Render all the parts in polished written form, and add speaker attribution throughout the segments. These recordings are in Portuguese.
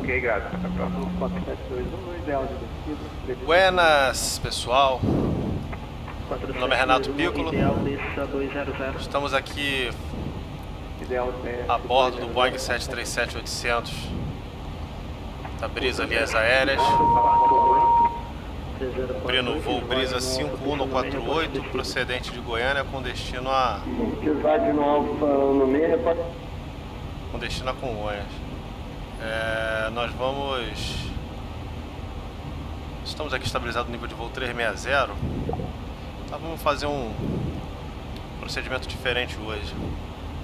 Speaker 1: Ok, graças. Até a próxima.
Speaker 2: 4721, ideal de descida.
Speaker 3: Buenas, pessoal. Meu nome é Renato Piccolo.
Speaker 2: Ideal desça 200.
Speaker 3: Estamos aqui
Speaker 2: Ideal desça
Speaker 3: a bordo do
Speaker 2: 200.
Speaker 3: Boeing 737-800 da Brisa Linhas Aéreas, cumprindo o voo Brisa 51048, procedente de Goiânia, com destino a Congonhas. Estamos aqui estabilizados no nível de voo 360. Então vamos fazer um procedimento diferente hoje.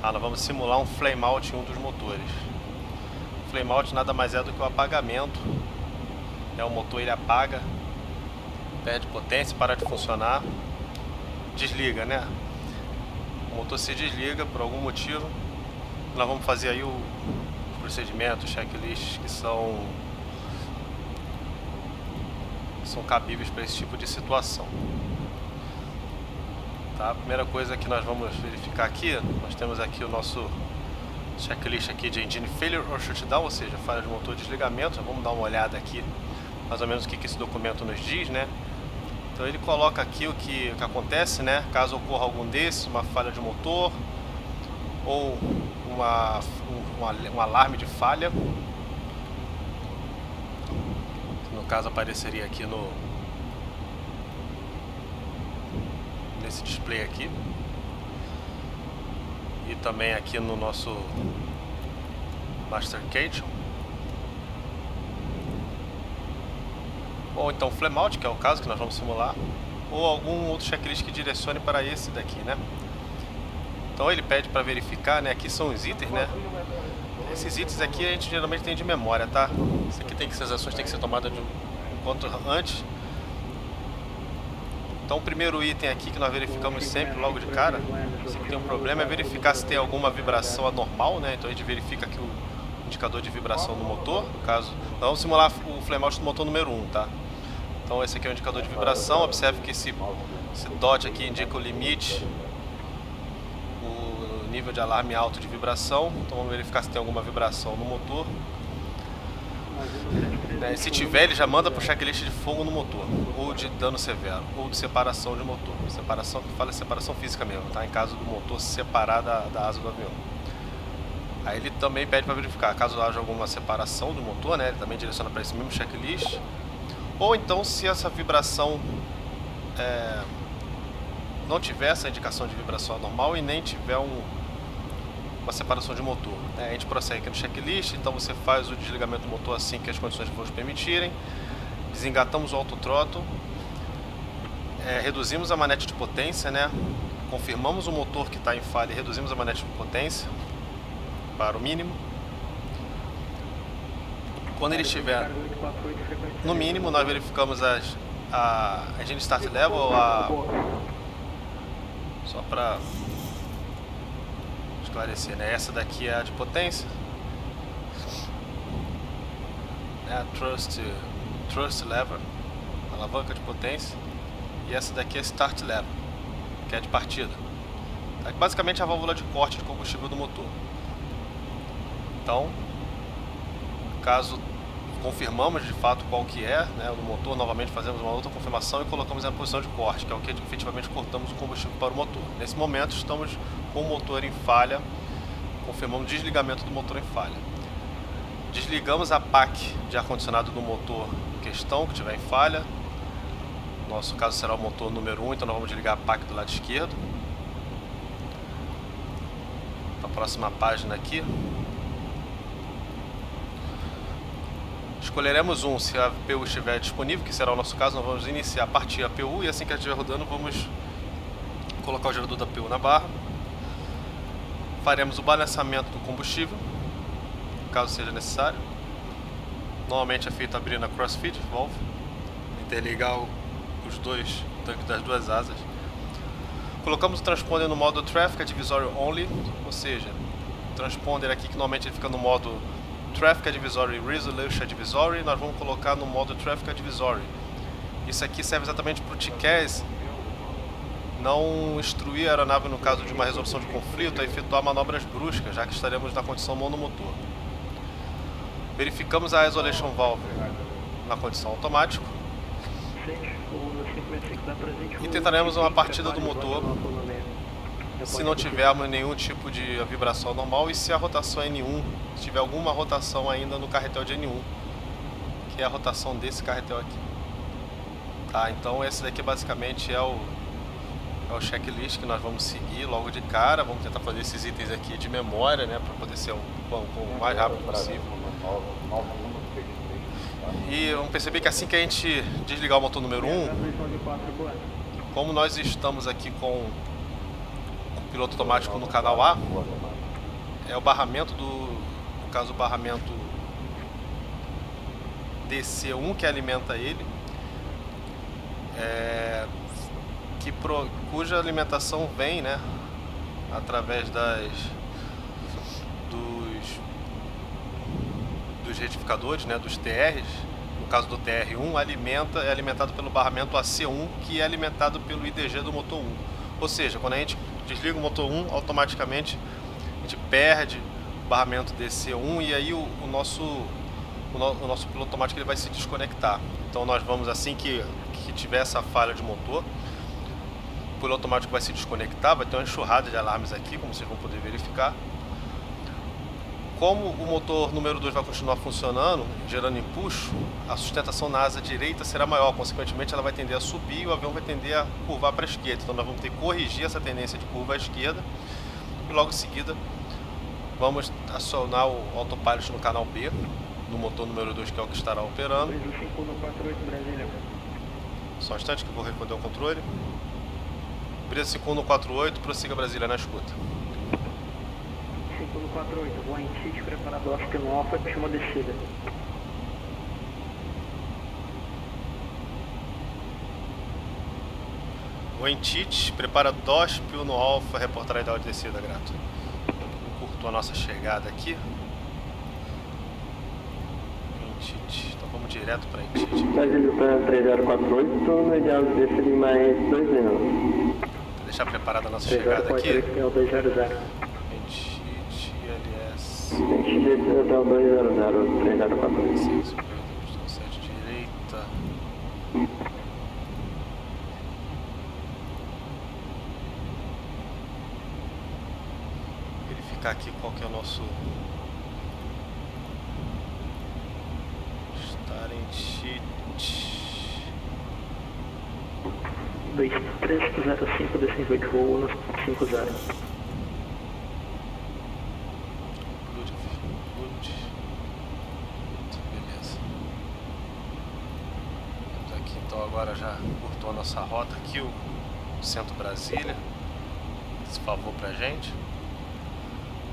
Speaker 3: Nós vamos simular um flame out em um dos motores. O flame out nada mais é do que o apagamento. O motor ele apaga, perde potência, para de funcionar, desliga, né? O motor se desliga por algum motivo. Nós vamos fazer aí os procedimentos, checklists que são cabíveis para esse tipo de situação. Tá? A primeira coisa que nós vamos verificar aqui, nós temos aqui o nosso checklist aqui de engine failure or shutdown, ou seja, falha de motor, desligamento. Vamos dar uma olhada aqui mais ou menos o que esse documento nos diz, né? Então ele coloca aqui o que acontece, né? Caso ocorra algum desses, uma falha de motor ou um alarme de falha, que no caso apareceria aqui nesse display aqui, e também aqui no nosso Master Cage. Ou então flame out, que é o caso que nós vamos simular, ou algum outro checklist que direcione para esse daqui, né? Então ele pede para verificar, né? Aqui são os itens, né? Esses itens aqui a gente geralmente tem de memória, tá? Isso aqui essas ações têm que ser tomadas um quanto antes. Então o primeiro item aqui que nós verificamos sempre logo de cara, se tem um problema, é verificar se tem alguma vibração anormal, né? Então a gente verifica aqui o indicador de vibração no motor. No caso, nós vamos simular o flame out do motor número 1, tá? Então esse aqui é o indicador de vibração. Observe que esse dot aqui indica o limite, o nível de alarme alto de vibração. Então vamos verificar se tem alguma vibração no motor. Se tiver, ele já manda para o checklist de fogo no motor, ou de dano severo, ou de separação de motor. Separação, que fala separação física mesmo, tá? Em caso do motor se separar da asa do avião. Aí ele também pede para verificar, caso haja alguma separação do motor, né? Ele também direciona para esse mesmo checklist. Ou então, se essa vibração não tiver essa indicação de vibração anormal e nem tiver uma separação de motor, né? A gente prossegue aqui no checklist. Então você faz o desligamento do motor assim que as condições de voo permitirem. Desengatamos o autothrottle, reduzimos a manete de potência, né? Confirmamos o motor que está em falha e reduzimos a manete de potência para o mínimo. Quando ele estiver no mínimo, nós verificamos a engine start level, só para esclarecer, né? Essa daqui é a de potência, a thrust lever, alavanca de potência, e essa daqui é start lever, que é de partida. Basicamente a válvula de corte de combustível do motor. Então, caso confirmamos de fato qual que é, né, o motor, novamente fazemos uma outra confirmação e colocamos na posição de corte, que é o que efetivamente cortamos o combustível para o motor. Nesse momento estamos com o motor em falha, confirmamos o desligamento do motor em falha. Desligamos a PAC de ar-condicionado do motor em questão, que estiver em falha. No nosso caso será o motor número 1, então nós vamos desligar a PAC do lado esquerdo. A próxima página aqui. Escolheremos se a APU estiver disponível, que será o nosso caso. Nós vamos iniciar a partir da APU e assim que ela estiver rodando, vamos colocar o gerador da APU na barra. Faremos o balanceamento do combustível, caso seja necessário. Normalmente é feito abrindo a crossfeed valve, interligar os dois tanques das duas asas. Colocamos o transponder no modo Traffic Advisory Only, ou seja, o transponder aqui que normalmente ele fica no modo Traffic Advisory Resolution Advisory, nós vamos colocar no modo Traffic Advisory. Isso aqui serve exatamente para o TCAS não instruir a aeronave no caso de uma resolução de conflito a efetuar manobras bruscas, já que estaremos na condição monomotor. Verificamos a isolation valve na condição automática e tentaremos uma partida do motor se não tivermos nenhum tipo de vibração normal e se a rotação N1, se tiver alguma rotação ainda no carretel de N1, que é a rotação desse carretel aqui. Tá, então esse daqui basicamente é o checklist que nós vamos seguir logo de cara. Vamos tentar fazer esses itens aqui de memória, né, para poder ser o mais rápido possível. E vamos perceber que assim que a gente desligar o motor número 1, como nós estamos aqui com o piloto automático no canal A, é o barramento no caso o barramento DC1 que alimenta ele, cuja alimentação vem, né, através dos retificadores, né, dos TRs. No caso do TR1 é alimentado pelo barramento AC1, que é alimentado pelo IDG do motor 1. Ou seja, quando a gente desliga o motor 1, automaticamente a gente perde o barramento DC1 e aí o nosso piloto automático ele vai se desconectar. Então nós vamos, assim que tiver essa falha de motor, o piloto automático vai se desconectar, vai ter uma enxurrada de alarmes aqui, como vocês vão poder verificar. Como o motor número 2 vai continuar funcionando, gerando empuxo, a sustentação na asa direita será maior, consequentemente ela vai tender a subir e o avião vai tender a curvar para a esquerda. Então nós vamos ter que corrigir essa tendência de curva à esquerda e logo em seguida vamos acionar o autopilot no canal B, no motor número 2, que é o que estará operando. Só um instante que eu vou responder o controle. Brisa 5148, prossiga Brasília na escuta.
Speaker 2: 5148, voa em City, preparado Oscar no Alfa, chama descida.
Speaker 3: Wentite, prepara DOSP no Alfa, reportar a ideal de descida, grato. Encurtou a nossa chegada aqui. Wentite, então vamos direto para Wentite.
Speaker 2: Brasília para 3048, no ideal de descida em mais 2 minutos.
Speaker 3: Vou deixar preparada a nossa chegada aqui.
Speaker 2: É o 200.
Speaker 3: Wentite, LS.
Speaker 2: Wentite, descida até o 200, 3048.
Speaker 3: 7 direita. Verificar aqui qual que é o nosso Starent
Speaker 2: 2305 258 voo no 50.
Speaker 3: Beleza. Estamos aqui então, agora já cortou a nossa rota aqui, o Centro Brasília. Esse favor pra gente.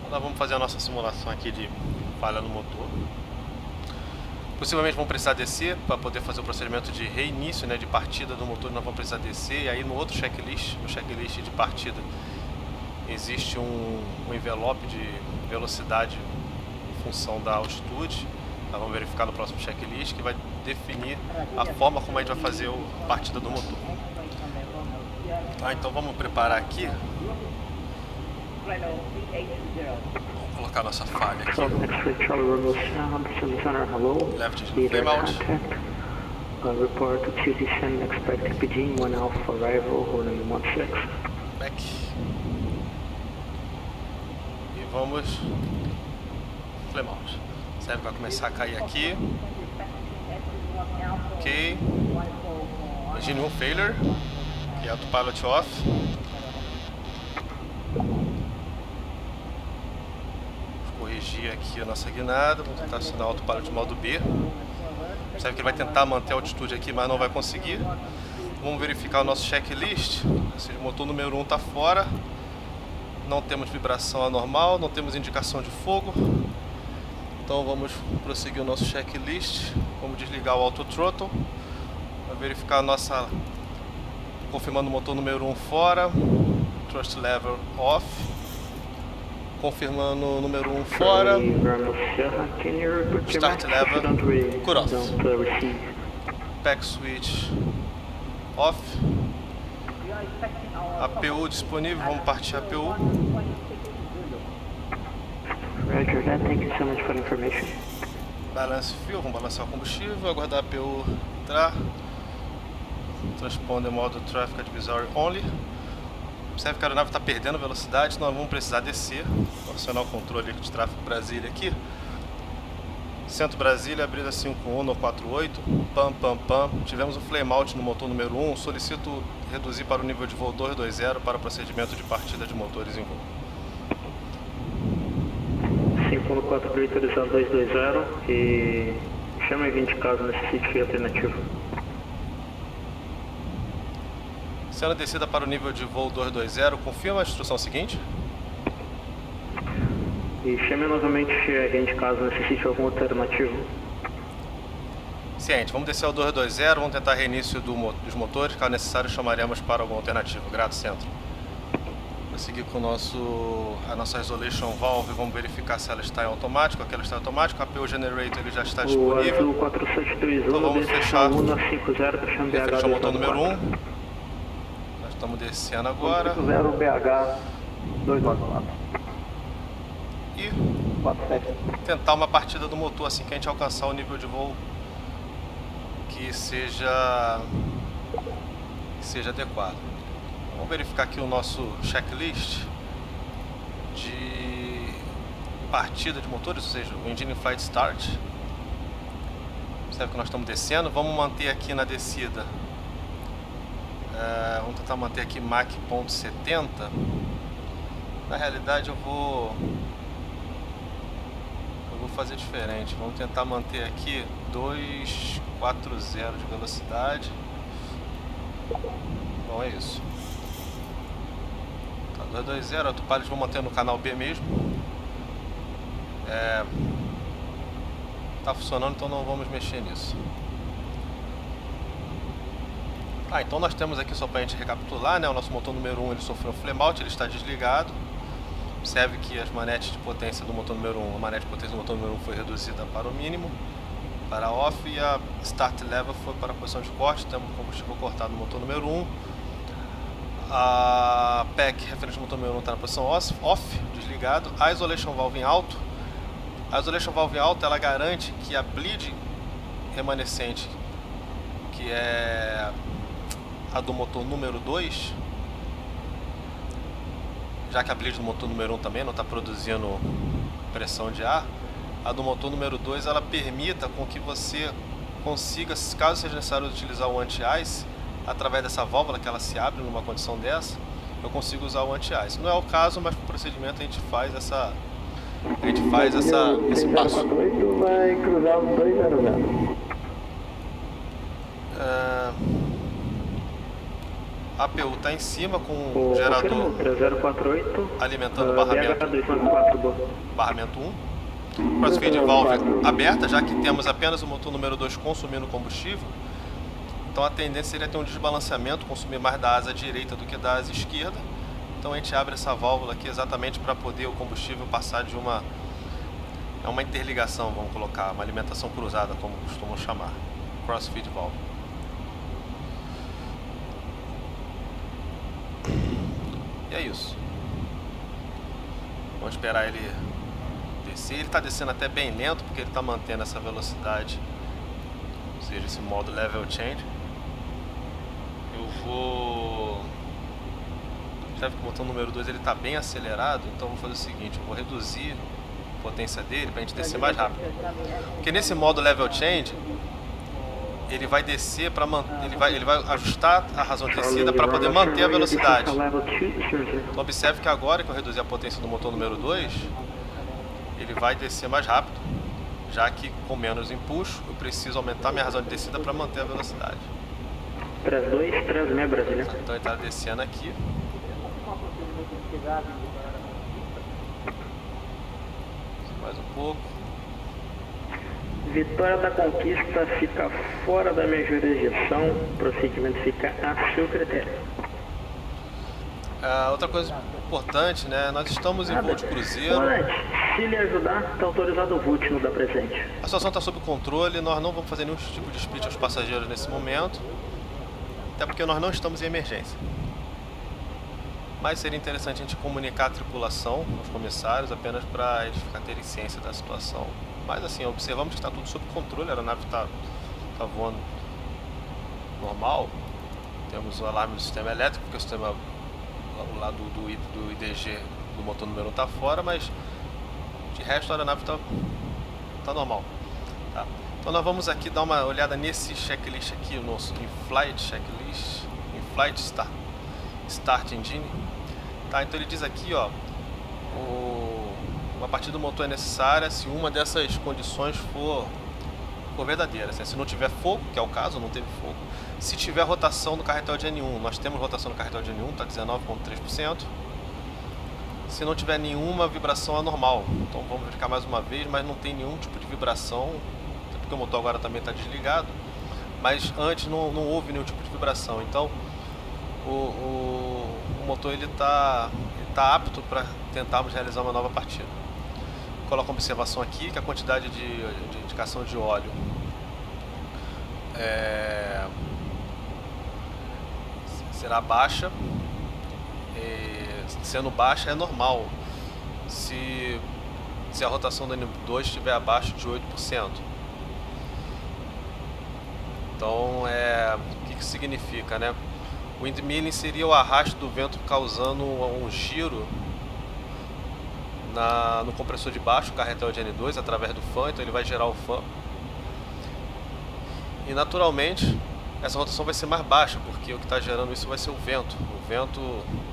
Speaker 3: Nós vamos fazer a nossa simulação aqui de falha no motor. Possivelmente vamos precisar descer para poder fazer o procedimento de reinício, né, de partida do motor. Nós vamos precisar descer e aí no outro checklist, no checklist de partida, existe um envelope de velocidade em função da altitude. Nós vamos verificar no próximo checklist, que vai definir a forma como a gente vai fazer a partida do motor. Tá, então vamos preparar aqui. Vamos colocar nossa falha aqui. Left flame out.
Speaker 2: Report to descend, expect PG 1 Alpha arrival, holding 16.
Speaker 3: Back. E vamos flame out. Serve vai começar a cair aqui. Ok. Engine 1 failure. Que é autopilot off. Corrigir aqui a nossa guinada, vamos tentar acionar o autopilot modo B. Percebe que ele vai tentar manter a altitude aqui, mas não vai conseguir. Vamos verificar o nosso checklist. Ou seja, o motor número 1 está fora. Não temos vibração anormal, não temos indicação de fogo. Então vamos prosseguir o nosso checklist. Vamos desligar o auto throttle. Vamos verificar a nossa... Confirmando o motor número 1 fora. Thrust lever off. Confirmando o número 1 fora. Start lever cut off. Pack switch off. APU disponível, vamos partir APU.
Speaker 2: Roger that, thank you so much for the information.
Speaker 3: Balance fuel, vamos balancear o combustível, aguardar a APU entrar. Transponder modo Traffic Advisory Only. Observe que a aeronave está perdendo velocidade, nós vamos precisar descer. Vou acionar o controle de tráfego Brasília aqui. Centro Brasília, abrida 51 no 48. Pam, pam, pam. Tivemos um flame out no motor número 1. Solicito reduzir para o nível de voo 220 para o procedimento de partida de motores em voo.
Speaker 2: 5148 autorizado 220 e chama 20 caso necessite alternativo.
Speaker 3: Sendo descida para o nível de voo 220, confirma a instrução seguinte.
Speaker 2: E chame novamente 20 caso necessite algum alternativo.
Speaker 3: Ciente, vamos descer ao 220, vamos tentar reinício dos motores, caso necessário chamaremos para algum alternativo. Grato, centro. Vou seguir com a nossa Isolation Valve, vamos verificar se ela está em automático, aquela está em automático, a APU Generator ele já está disponível.
Speaker 2: O 4721,
Speaker 3: então vamos fechar,
Speaker 2: 150,
Speaker 3: fechar o motor número 1. Nós estamos descendo agora.
Speaker 2: 0 BH 294.
Speaker 3: E tentar uma partida do motor assim que a gente alcançar o nível de voo que seja adequado. Vamos verificar aqui o nosso checklist de partida de motores, ou seja, o Engine Flight Start. Observe que nós estamos descendo, vamos manter aqui na descida, vamos tentar manter aqui Mach 0.70. Na realidade eu vou fazer diferente, vamos tentar manter aqui 240 de velocidade. Bom, é isso. Tá, 220, autopilot vou manter no canal B mesmo. Tá funcionando, então não vamos mexer nisso. Então nós temos aqui, só para a gente recapitular, né, o nosso motor número 1 ele sofreu um flame out, ele está desligado. Observe que as manetes de potência do motor número 1, a manete de potência do motor número 1 foi reduzida para o mínimo, para off, e a start level foi para a posição de corte. Temos combustível cortado no motor número 1. A PEC referente ao motor número 1 está na posição off, desligado. A isolation valve em alto. A isolation valve em alto ela garante que a bleed remanescente, que é a do motor número 2, já que a bleed do motor número 1 também não está produzindo pressão de ar, a do motor número 2 ela permita com que você consiga, caso seja necessário utilizar o anti-ice, através dessa válvula que ela se abre numa condição dessa, eu consigo usar o anti-ice. Não é o caso, mas para o procedimento a gente faz esse passo.
Speaker 2: Vai cruzar o 200.
Speaker 3: A APU está em cima com o gerador
Speaker 2: 3048,
Speaker 3: alimentando o barramento
Speaker 2: 294,
Speaker 3: barramento 1. Crossfeed valve aberta, já que temos apenas o motor número 2 consumindo combustível. Então a tendência seria ter um desbalanceamento, consumir mais da asa direita do que da asa esquerda. Então a gente abre essa válvula aqui exatamente para poder o combustível passar de uma interligação, vamos colocar, uma alimentação cruzada, como costumam chamar, crossfeed valve. E é isso. Vamos esperar ele descer. Ele está descendo até bem lento, porque ele está mantendo essa velocidade, ou seja, esse modo level change. Eu vou... Já que o motor número 2 ele está bem acelerado, então eu vou fazer o seguinte, eu vou reduzir a potência dele para a gente descer mais rápido. Porque nesse modo level change, ele vai descer para ele vai ajustar a razão de descida para poder manter a velocidade. Então, observe que agora que eu reduzi a potência do motor número 2, ele vai descer mais rápido, já que com menos empuxo eu preciso aumentar minha razão de descida para manter a velocidade.
Speaker 2: 3236 Brasília.
Speaker 3: Então ele está descendo aqui. Mais um pouco.
Speaker 2: Vitória da Conquista fica fora da minha jurisdição, o procedimento fica a seu critério.
Speaker 3: Outra coisa importante, né? Nós estamos em voo de cruzeiro.
Speaker 2: Se lhe ajudar, está autorizado o VUT no da presente.
Speaker 3: A situação está sob controle, nós não vamos fazer nenhum tipo de split aos passageiros nesse momento, até porque nós não estamos em emergência. Mas seria interessante a gente comunicar a tripulação, os comissários, apenas para eles terem ciência da situação Mas assim, observamos que está tudo sob controle, a aeronave está voando normal. Temos o alarme do sistema elétrico, porque o sistema, o lado do IDG do motor número 1 está fora, mas de resto a aeronave está normal. Tá? Então nós vamos aqui dar uma olhada nesse checklist aqui, o nosso in-flight checklist, in-flight start engine. Tá? Então ele diz aqui, ó, uma partida do motor é necessária se uma dessas condições for verdadeira. Se não tiver fogo, que é o caso, não teve fogo. Se tiver rotação no carretel de N1, nós temos rotação no carretel de N1, está 19,3%. Se não tiver nenhuma vibração anormal, então vamos verificar mais uma vez, mas não tem nenhum tipo de vibração, até porque o motor agora também está desligado, mas antes não houve nenhum tipo de vibração, então o motor ele tá apto para tentarmos realizar uma nova partida. Coloco uma observação aqui que a quantidade de indicação de óleo será baixa. Sendo baixa é normal se a rotação do N2 estiver abaixo de 8%. Então o que significa, né? O windmilling seria o arrasto do vento causando um giro no compressor de baixo, o carretel de N2, através do fan, então ele vai gerar o fan. E naturalmente essa rotação vai ser mais baixa, porque o que está gerando isso vai ser o vento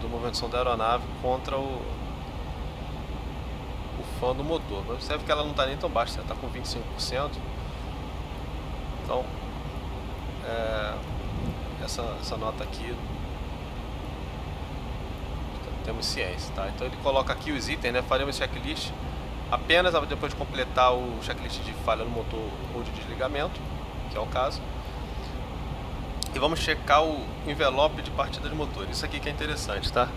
Speaker 3: do movimentação da aeronave contra o fan do motor. Mas observe que ela não está nem tão baixa, ela está com 25%. Então essa nota aqui temos ciência, tá? Então ele coloca aqui os itens, né? Faremos checklist apenas depois de completar o checklist de falha no motor ou de desligamento, que é o caso. E vamos checar o envelope de partida de motor. Isso aqui que é interessante, tá?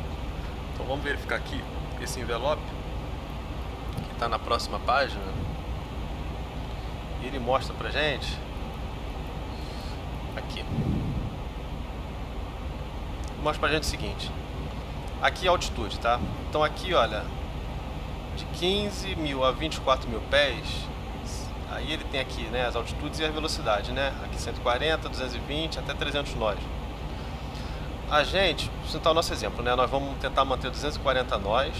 Speaker 3: Então vamos verificar aqui esse envelope que está na próxima página. E ele mostra pra gente aqui. Mostra pra gente o seguinte. Aqui é a altitude, tá? Então aqui, olha, de 15 mil a 24 mil pés, aí ele tem aqui, né, as altitudes e a velocidade, né? Aqui 140, 220 até 300 nós. A gente, vou citar o nosso exemplo, né? Nós vamos tentar manter 240 nós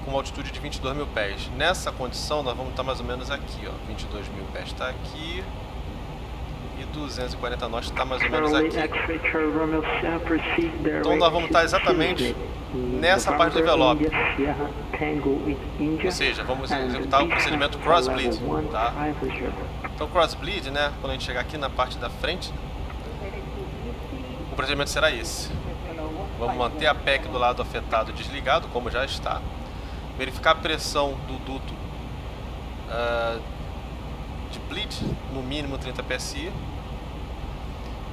Speaker 3: com uma altitude de 22 mil pés. Nessa condição nós vamos estar mais ou menos aqui, ó, 22 mil pés está aqui e 240 nós está mais ou menos aqui. Então nós vamos estar exatamente nessa parte do envelope. Ou seja, vamos executar o procedimento cross-bleed, tá? Então cross-bleed, né, quando a gente chegar aqui na parte da frente, o procedimento será esse. Vamos manter a PEC do lado afetado desligado, como já está. Verificar a pressão do duto de bleed, no mínimo 30 psi.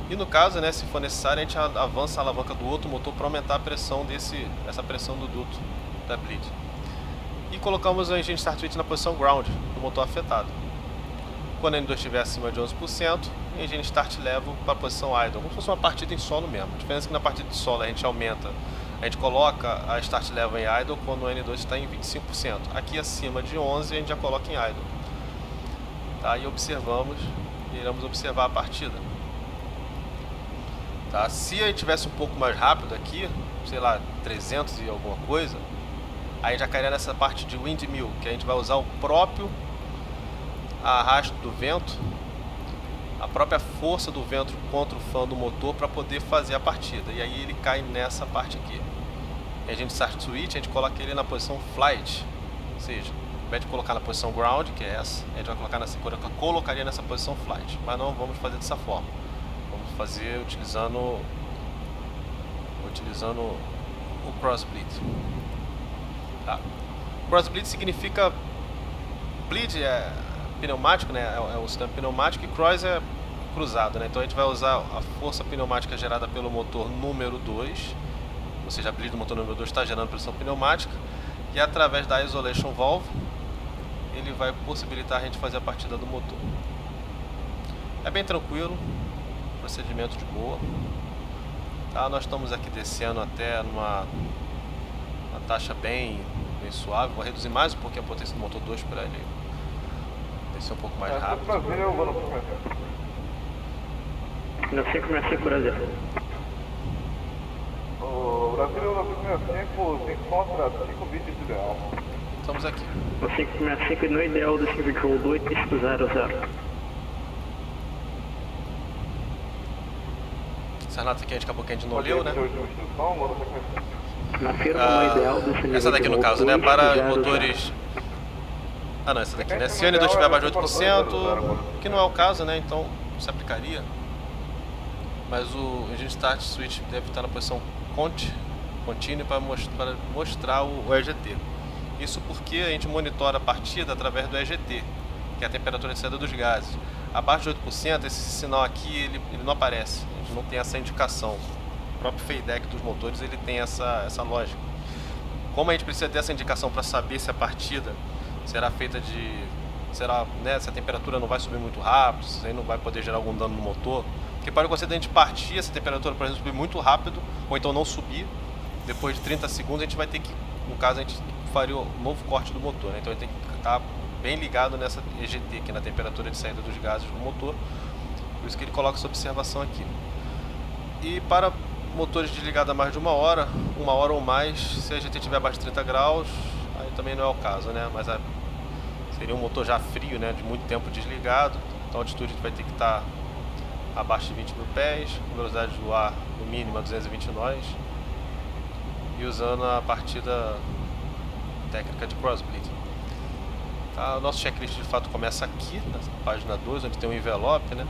Speaker 3: E no caso, né, se for necessário, a gente avança a alavanca do outro motor para aumentar a pressão essa pressão do duto da bleed. E colocamos o engine start switch na posição ground do motor afetado. Quando o N2 estiver acima de 11%, o engine start leva para a posição idle, como se fosse uma partida em solo mesmo. A diferença é que na partida de solo a gente coloca a start level em idle quando o N2 está em 25%. Aqui acima de 11 a gente já coloca em idle. Tá? E iremos observar a partida. Tá? Se a gente tivesse um pouco mais rápido aqui, sei lá, 300 e alguma coisa, aí já cairia nessa parte de windmill, que a gente vai usar o próprio arrasto do vento, a própria força do vento contra o fan do motor para poder fazer a partida. E aí ele cai nessa parte aqui. E a gente start switch, a gente coloca ele na posição flight, ou seja, ao invés de colocar na posição ground, que é essa, a gente vai colocaria nessa posição flight, mas não vamos fazer dessa forma. Vamos fazer utilizando o cross-bleed. Tá? Cross-bleed significa bleed é pneumático, né? É o sistema pneumático, e cross é cruzado, né? Então a gente vai usar a força pneumática gerada pelo motor número 2, ou seja, a bleed do motor número 2 está gerando pressão pneumática, e através da isolation valve ele vai possibilitar a gente fazer a partida do motor. É bem tranquilo, procedimento de boa. Tá? Nós estamos aqui descendo até uma taxa bem suave. Vou reduzir mais um pouquinho a potência do motor 2 para ele Vai ser um pouco mais rápido.
Speaker 1: Brasília, eu vou no
Speaker 2: 565 Brasil.
Speaker 1: O Brasília, eu vou no 565, se encontra 5 bits ideal.
Speaker 3: Estamos aqui.
Speaker 2: O 565 no ideal do 52800.
Speaker 3: Essa nota aqui a gente acabou que a gente não leu, né?
Speaker 2: Na firma no ideal do 52800.
Speaker 3: Essa daqui no caso, né? Para motores... Ah não, essa daqui, né? Se o N2 tiver abaixo de 8%, que não é o caso, né? Então se aplicaria. Mas o Engine Start Switch deve estar na posição Continue para mostrar o EGT. Isso porque a gente monitora a partida através do EGT, que é a temperatura de saída dos gases. Abaixo de 8%, esse sinal aqui ele não aparece, a gente não tem essa indicação. O próprio FADEC dos motores ele tem essa lógica. Como a gente precisa ter essa indicação para saber se a partida será feita né, se a temperatura não vai subir muito rápido, se aí não vai poder gerar algum dano no motor. Porque pode acontecer de a gente partir essa temperatura, por exemplo, subir muito rápido, ou então não subir. Depois de 30 segundos a gente vai ter que, no caso, a gente faria o novo corte do motor, né? Então a gente tem que estar bem ligado nessa EGT, aqui na temperatura de saída dos gases do motor. Por isso que ele coloca essa observação aqui. E para motores desligados há mais de uma hora ou mais, se a EGT estiver abaixo de 30 graus, aí também não é o caso, né? Mas seria um motor já frio, né? De muito tempo desligado, então a altitude vai ter que estar abaixo de 20 mil pés, velocidade do ar no mínimo a 220 nós, e usando a partida técnica de crossbleed. Tá, o nosso checklist de fato começa aqui, na página 2, onde tem um envelope, né?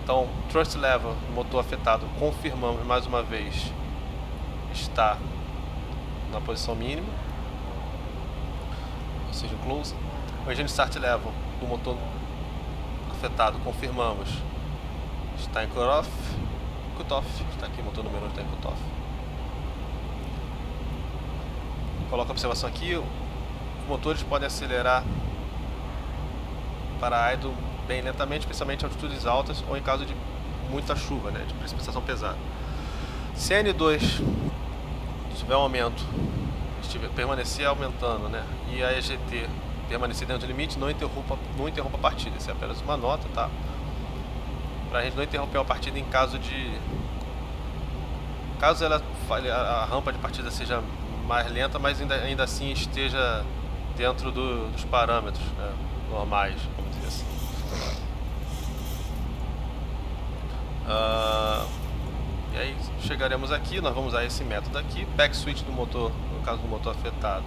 Speaker 3: Então, thrust level do motor afetado, confirmamos mais uma vez, está na posição mínima, ou seja, close. O engine start level do motor afetado, confirmamos, está em cutoff, está aqui, motor número 1 está em cutoff. Coloca a observação aqui, os motores podem acelerar para idle bem lentamente, especialmente em altitudes altas ou em caso de muita chuva, né, de precipitação pesada. Se a N2 tiver um aumento, permanecer aumentando, né, e a EGT permanecer dentro do limite, não interrompa a partida. Isso é apenas uma nota, tá? Para a gente não interromper a partida em caso a rampa de partida seja mais lenta, mas ainda assim esteja dentro dos parâmetros, né, normais, vamos dizer assim. E aí chegaremos aqui, nós vamos usar esse método aqui, back switch do motor, no caso do motor afetado,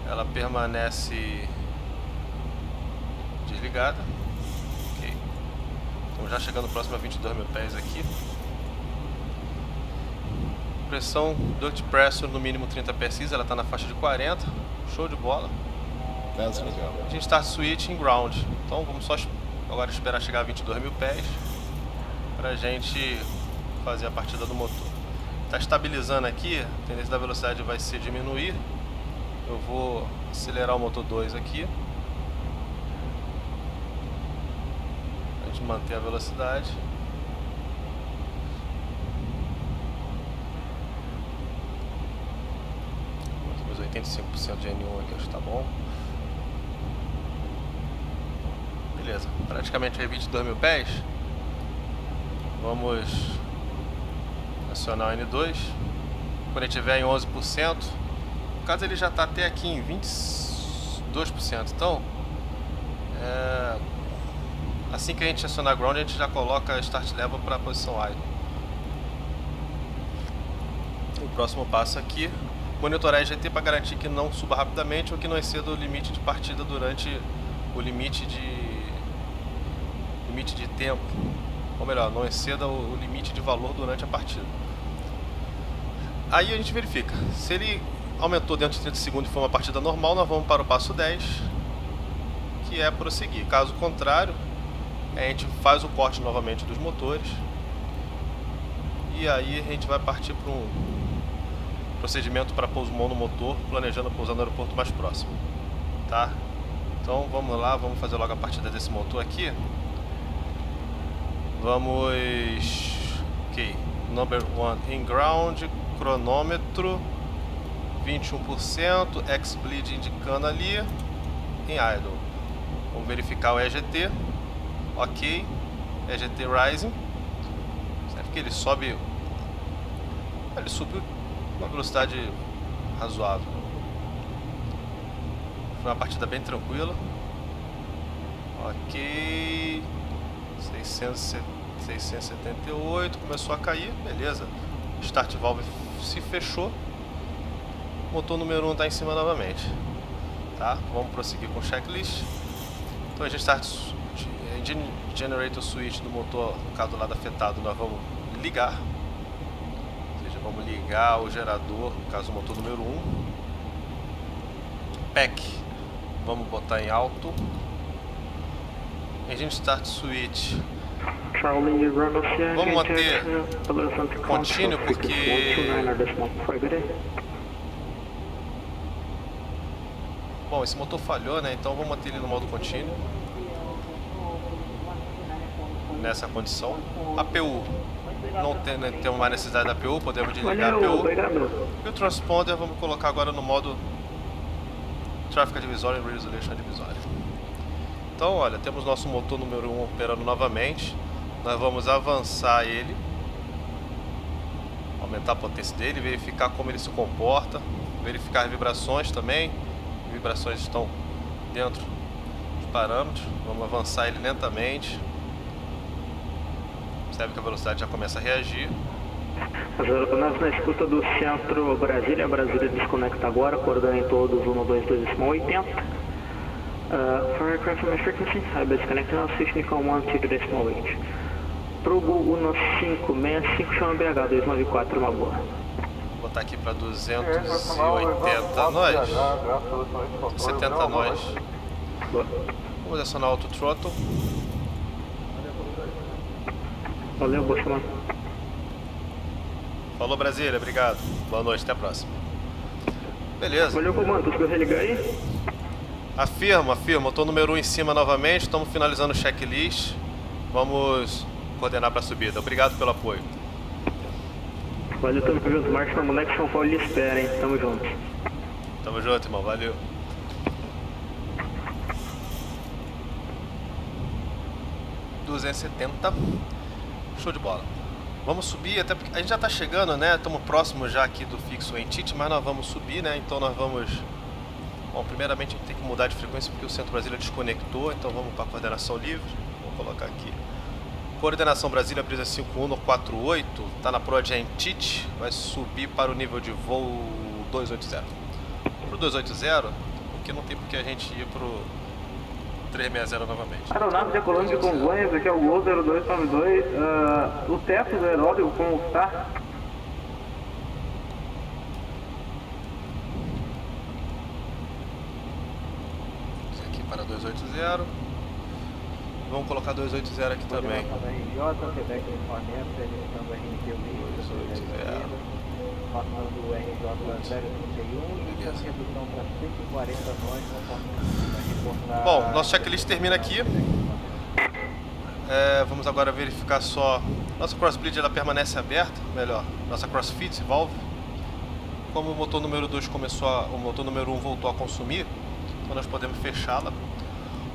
Speaker 3: ela permanece desligada. Ok, então já chegando próximo a 22 mil pés aqui. Pressão duct pressure no mínimo 30 psi, ela está na faixa de 40, show de bola. A gente está switch em ground, então vamos só agora esperar chegar a 22 mil pés para a gente fazer a partida do motor. Está estabilizando aqui, a tendência da velocidade vai ser diminuir. Eu vou acelerar o motor 2 aqui, a gente manter a velocidade. Mais 85% de N1 aqui, acho que tá bom. Beleza, praticamente aí 22 mil pés. Vamos acionar o N2. Quando ele estiver em 11%, no caso ele já está até aqui em 22%. Então, assim que a gente acionar ground, a gente já coloca start level para a posição idle. O próximo passo aqui, monitorar a EGT para garantir que não suba rapidamente ou que não exceda o limite de partida durante o limite de tempo, ou melhor, não exceda o limite de valor durante a partida. Aí a gente verifica, se ele aumentou dentro de 30 segundos e foi uma partida normal, nós vamos para o passo 10, que é prosseguir. Caso contrário, a gente faz o corte novamente dos motores e aí a gente vai partir para um procedimento para pouso monomotor, planejando pousar no aeroporto mais próximo, tá? Então vamos lá, vamos fazer logo a partida desse motor aqui. Vamos, ok, number 1 in ground, cronômetro 21%, X-bleed indicando ali, em idle. Vamos verificar o EGT. Ok. EGT Rising. Será que ele sobe? Ele subiu uma velocidade razoável. Foi uma partida bem tranquila. Ok. 678. Começou a cair. Beleza. Start valve se fechou. Motor número 1 está em cima novamente. Tá? Vamos prosseguir com o checklist. Então a gente start engine generator switch do motor, no caso do lado afetado, nós vamos ligar. Ou seja, vamos ligar o gerador, no caso do motor número 1. PEC, vamos botar em alto. Engine start switch. Vamos manter contínuo porque... Bom, esse motor falhou, né? Então vamos manter ele no modo contínuo. Nessa condição. APU. Não temos mais necessidade da APU, podemos desligar a APU. E o transponder vamos colocar agora no modo Traffic Advisory e Resolution Advisory. Então, olha, temos nosso motor número 1 operando novamente. Nós vamos avançar ele, aumentar a potência dele, verificar como ele se comporta, verificar as vibrações também. As vibrações estão dentro dos parâmetros. Vamos avançar ele lentamente. Percebe que a velocidade já começa a reagir.
Speaker 2: Nós na escuta do centro Brasília. Brasília desconecta agora, coordenem todos 122.80. For aircraft on my frequency, I will disconnect now, switch Nikon 1.0.8. Progo 1565, chama BH 294, uma boa.
Speaker 3: Vou botar aqui para 280 nós. 70 nós. Vamos acionar o auto throttle.
Speaker 2: Valeu, boa semana.
Speaker 3: Falou, Brasília, obrigado. Boa noite, até a próxima. Beleza.
Speaker 2: Valeu, comando, conseguiu religar aí?
Speaker 3: Afirma, motor número 1 em cima novamente. Estamos finalizando o checklist. Vamos coordenar para a subida. Obrigado pelo apoio.
Speaker 2: Valeu, tamo junto. Marcha pra moleque, São Paulo lhe espera, hein? Tamo junto.
Speaker 3: Tamo junto, irmão. Valeu. $270. Show de bola. Vamos subir, até porque a gente já tá chegando, né? Estamos próximos já aqui do fixo em Tite, mas nós vamos subir, né? Então nós vamos... Bom, primeiramente a gente tem que mudar de frequência porque o Centro Brasília desconectou, então vamos para a coordenação livre. Vou colocar aqui. Coordenação Brasília, brisa 5148, está na proa em Tite, vai subir para o nível de voo 280. Para o 280, porque não tem porque a gente ir para o 360 novamente.
Speaker 4: Aeronave decolando de Congonhas, aqui é o Gol 0292. O teto do aeródromo, como está?
Speaker 3: Para 280. Vamos colocar 280 aqui também. 280. Bom, nosso checklist termina aqui. Vamos agora verificar só. Nossa crossbleed ela permanece aberta, melhor, nossa crossfeed valve. Como o motor número 2 o motor número 1 voltou a consumir, então nós podemos fechá-la.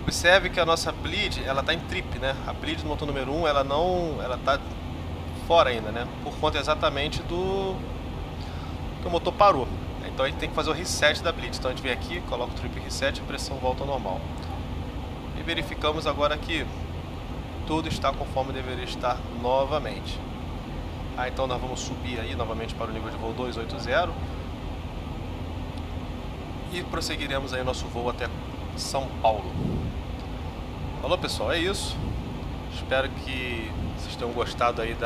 Speaker 3: Observe que a nossa bleed, ela está em trip, né? A bleed do motor número 1, ela está fora ainda, né? Por conta exatamente do que o motor parou. Então a gente tem que fazer o reset da bleed. Então a gente vem aqui, coloca o trip reset e a pressão volta ao normal. E verificamos agora que tudo está conforme deveria estar novamente. Então nós vamos subir aí novamente para o nível de voo 280 e prosseguiremos aí nosso voo até São Paulo. Falou, pessoal, é isso. Espero que vocês tenham gostado aí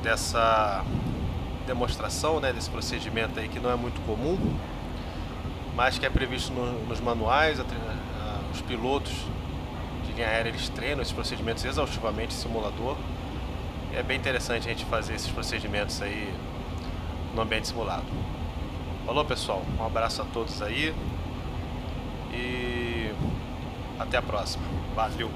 Speaker 3: dessa demonstração, né, desse procedimento aí que não é muito comum, mas que é previsto nos manuais. Os pilotos de linha aérea eles treinam esses procedimentos exaustivamente em simulador. É bem interessante a gente fazer esses procedimentos aí no ambiente simulado. Falou, pessoal, um abraço a todos aí e até a próxima. Valeu!